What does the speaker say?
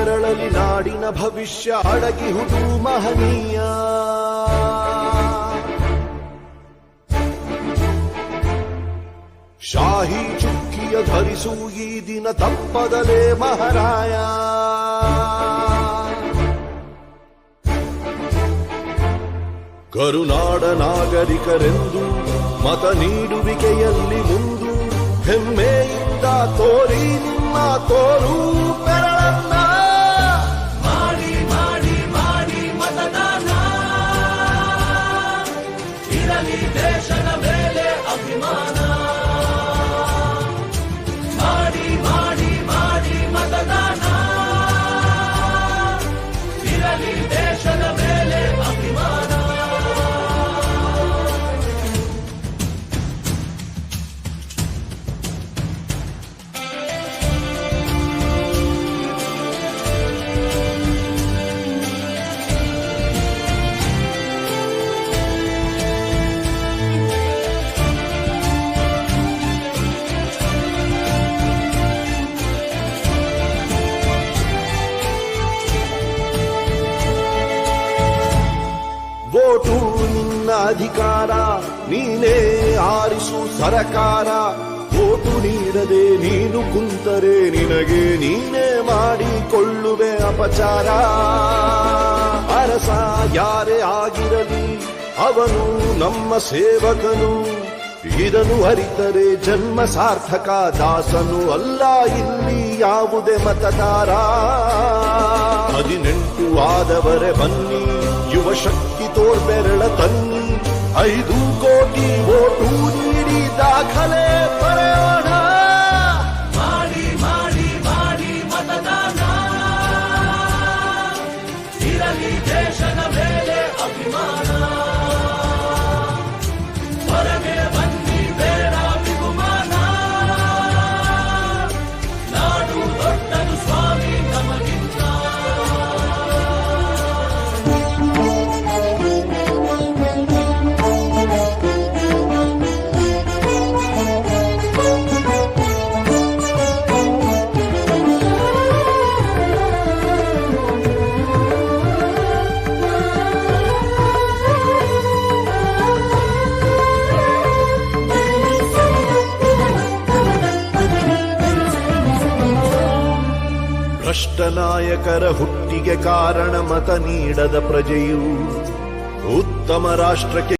ಕೊರಳಲಿ ನಾಡಿನ ಭವಿಷ್ಯ ಅಡಗಿಹುದು ಮಹನೀಯ. ಶಾಹಿ ಚುಕ್ಕಿಯ ಧರಿಸು ಈ ದಿನ ತಪ್ಪದಲೇ ಮಹಾರಾಯ. ಕರುನಾಡ ನಾಗರಿಕರೆಂದು ಮತ ನೀಡುವಿಕೆಯಲ್ಲಿ ಮುಂದು ಹೆಮ್ಮೆಯಿಂದ ತೋರಿ ನಿಮ್ಮ ತೋರು ಬೆರಳನ್ನ. ಮಾಡಿ ಮಾಡಿ ಮಾಡಿ ಮತದಾನ, ಇರಲಿ ದೇಶದ ಮೇಲೆ ಅಭಿಮಾನ. ಮಾಡಿ ಮಾಡಿ ಮಾಡಿ ಮತದಾನ, ಇರಲಿ ದೇಶದ ಮೇಲೆ ಅಭಿಮಾನ. ವೋಟು ನಿನ್ನ ಅಧಿಕಾರ, ನೀನೇ ಆರಿಸು ಸರಕಾರ. ವೋಟು ನೀಡದೆ ನೀನು ಕುಂತರೆ ನಿನಗೆ ನೀನೇ ಮಾಡಿಕೊಳ್ಳುವೆ ಅಪಚಾರ. ಅರಸ ಯಾರೇ ಆಗಿರಲಿ ಅವನು ನಮ್ಮ ಸೇವಕನು, ಇದನ್ನು ಅರಿತರೆ ಜನ್ಮ ಸಾರ್ಥಕ. ದಾಸನು ಅಲ್ಲ ಇಲ್ಲಿ ಯಾವುದೇ ಮತದಾರ. 18 ಆದವರೇ ಬನ್ನಿ, ಯುವ ಶಕ್ತಿ ತೋರ್ಬೆರಳ ತನ್ನಿ. 5 ಕೋಟಿ ವೋಟು ನೀಡಿ ದಾಖಲೆ ಬರೆಯೋಣ. ಮಾಡಿ ಮಾಡಿ ಮಾಡಿ ಮತದಾನ, ಇರಲಿ ದೇಶದ ಮೇಲೆ ಅಭಿಮಾನ. ಹೊರಗೆ ಬನ್ನಿ ಬೇಡ ವಿಗುಮಾನ, ನಾಡು ದೊಡ್ಡದು ಸ್ವಾಮಿ ನಮಗಿಂತ. ಭ್ರಷ್ಟ ನಾಯಕರ ಹುಟ್ಟಿಗೆ ಕಾರಣ ಮತ ನೀಡದ ಪ್ರಜೆಯು. ಉತ್ತಮ ರಾಷ್ಟ್ರಕ್ಕೆ